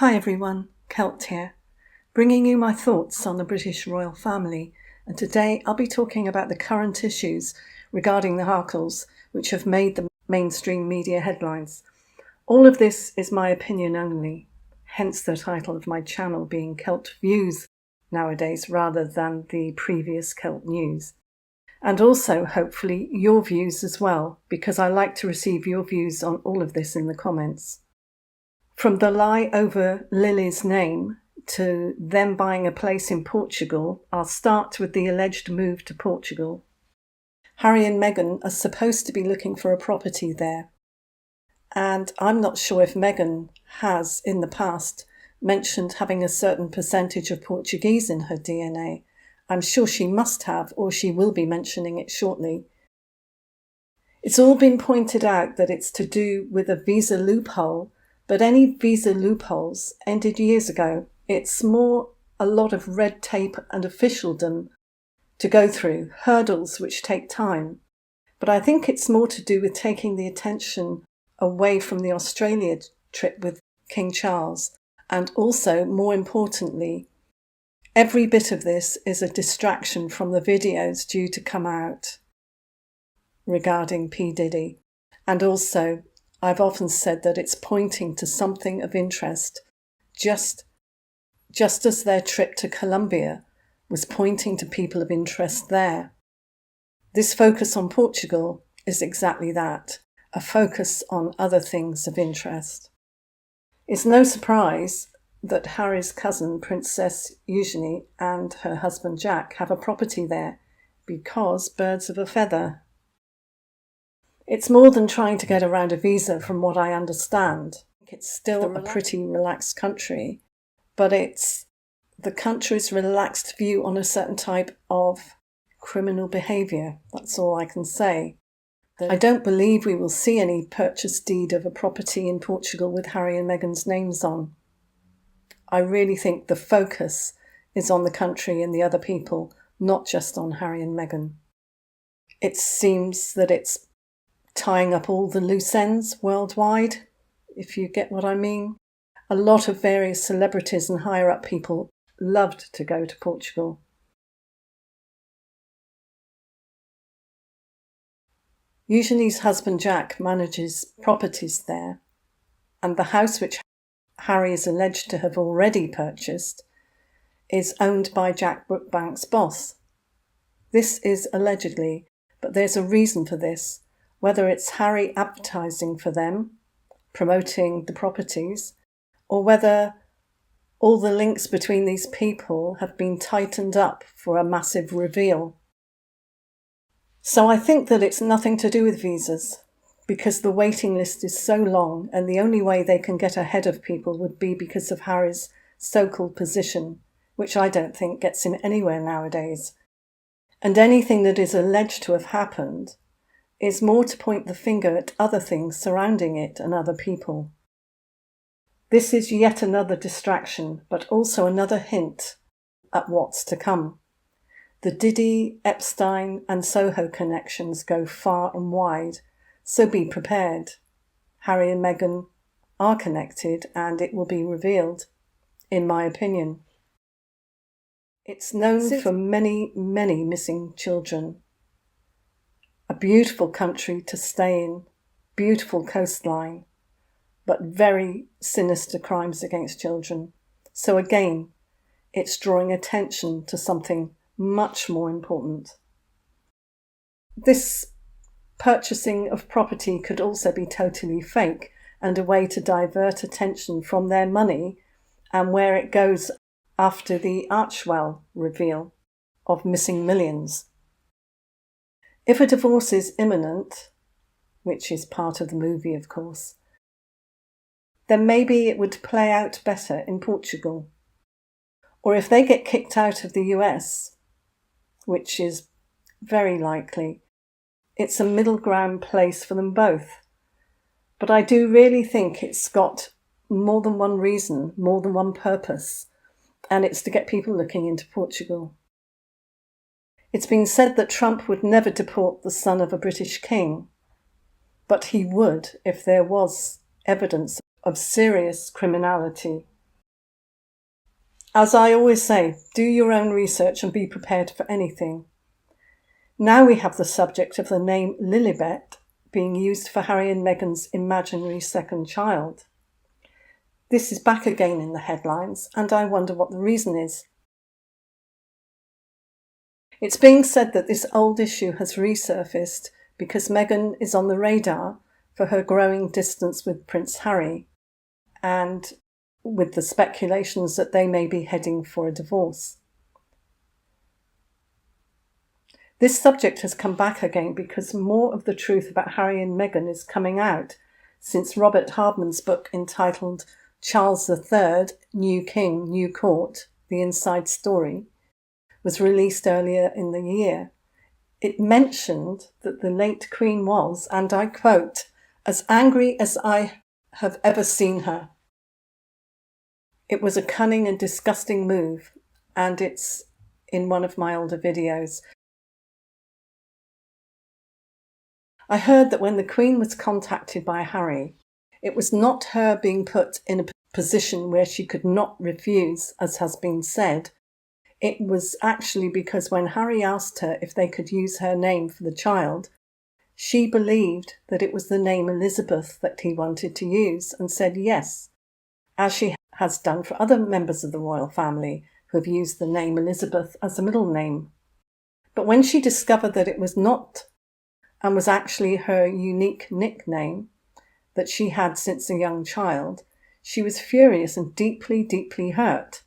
Hi everyone, Celt here, bringing you my thoughts on the British royal family, and today I'll be talking about the current issues regarding the Harkles which have made the mainstream media headlines. All of this is my opinion only, hence the title of my channel being Celt Views nowadays rather than the previous Celt News. And also, hopefully, your views as well, because I like to receive your views on all of this in the comments. From the lie over Lily's name to them buying a place in Portugal, I'll start with the alleged move to Portugal. Harry and Meghan are supposed to be looking for a property there. And I'm not sure if Meghan has, in the past, mentioned having a certain percentage of Portuguese in her DNA. I'm sure she must have, or she will be mentioning it shortly. It's all been pointed out that it's to do with a visa loophole, but any visa loopholes ended years ago. It's more a lot of red tape and officialdom to go through, hurdles which take time. But I think it's more to do with taking the attention away from the Australia trip with King Charles. And also, more importantly, every bit of this is a distraction from the videos due to come out regarding P. Diddy. And also, I've often said that it's pointing to something of interest, just as their trip to Colombia was pointing to people of interest there. This focus on Portugal is exactly that, a focus on other things of interest. It's no surprise that Harry's cousin, Princess Eugenie, and her husband Jack have a property there, because birds of a feather. It's more than trying to get around a visa from what I understand. It's still a pretty relaxed country, but it's the country's relaxed view on a certain type of criminal behaviour. That's all I can say. I don't believe we will see any purchase deed of a property in Portugal with Harry and Meghan's names on. I really think the focus is on the country and the other people, not just on Harry and Meghan. It seems that it's tying up all the loose ends worldwide, if you get what I mean. A lot of various celebrities and higher-up people loved to go to Portugal. Eugenie's husband Jack manages properties there, and the house which Harry is alleged to have already purchased is owned by Jack Brookbank's boss. This is allegedly, but there's a reason for this. Whether it's Harry advertising for them, promoting the properties, or whether all the links between these people have been tightened up for a massive reveal. So I think that it's nothing to do with visas, because the waiting list is so long, and the only way they can get ahead of people would be because of Harry's so-called position, which I don't think gets him anywhere nowadays. And anything that is alleged to have happened is more to point the finger at other things surrounding it and other people. This is yet another distraction, but also another hint at what's to come. The Diddy, Epstein and Soho connections go far and wide, so be prepared. Harry and Meghan are connected, and it will be revealed, in my opinion. It's known for many, many missing children. A beautiful country to stay in, beautiful coastline, but very sinister crimes against children. So again, it's drawing attention to something much more important. This purchasing of property could also be totally fake and a way to divert attention from their money and where it goes after the Archewell reveal of missing millions. If a divorce is imminent, which is part of the movie of course, then maybe it would play out better in Portugal. Or if they get kicked out of the US, which is very likely, it's a middle ground place for them both. But I do really think it's got more than one reason, more than one purpose, and it's to get people looking into Portugal. It's been said that Trump would never deport the son of a British king, but he would if there was evidence of serious criminality As I always say, do your own research and be prepared for anything. Now we have the subject of the name Lilibet being used for Harry and Meghan's imaginary second child. This is back again in the headlines, and I wonder what the reason is. It's being said that this old issue has resurfaced because Meghan is on the radar for her growing distance with Prince Harry, and with the speculations that they may be heading for a divorce. This subject has come back again because more of the truth about Harry and Meghan is coming out since Robert Hardman's book entitled Charles III, New King, New Court, The Inside Story, was released earlier in the year. It mentioned that the late Queen was, and I quote, "as angry as I have ever seen her. It was a cunning and disgusting move," and it's in one of my older videos. I heard that when the Queen was contacted by Harry, it was not her being put in a position where she could not refuse, as has been said. It was actually because when Harry asked her if they could use her name for the child, she believed that it was the name Elizabeth that he wanted to use and said yes, as she has done for other members of the royal family who have used the name Elizabeth as a middle name. But when she discovered that it was not and was actually her unique nickname that she had since a young child, she was furious and deeply, deeply hurt.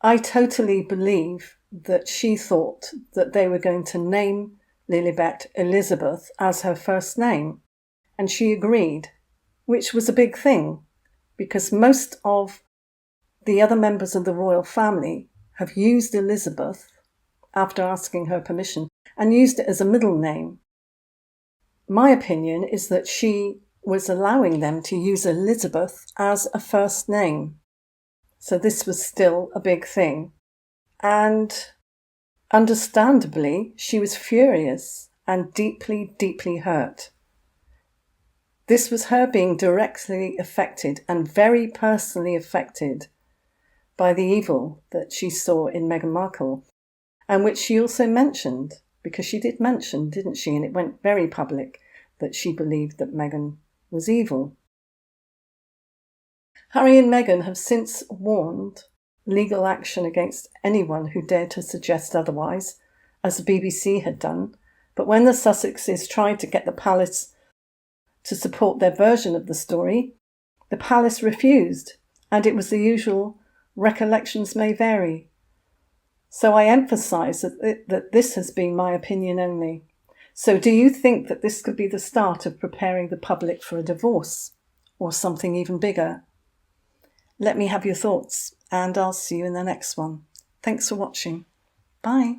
I totally believe that she thought that they were going to name Lilibet Elizabeth as her first name, and she agreed, which was a big thing, because most of the other members of the royal family have used Elizabeth after asking her permission and used it as a middle name. My opinion is that she was allowing them to use Elizabeth as a first name. So this was still a big thing. And understandably, she was furious and deeply, deeply hurt. This was her being directly affected and very personally affected by the evil that she saw in Meghan Markle, and which she also mentioned, because she did mention, didn't she, and it went very public, that she believed that Meghan was evil. Harry and Meghan have since warned legal action against anyone who dared to suggest otherwise, as the BBC had done, but when the Sussexes tried to get the palace to support their version of the story, the palace refused, and it was the usual recollections may vary. So I emphasise that this has been my opinion only. So do you think that this could be the start of preparing the public for a divorce, or something even bigger? Let me have your thoughts, and I'll see you in the next one. Thanks for watching. Bye.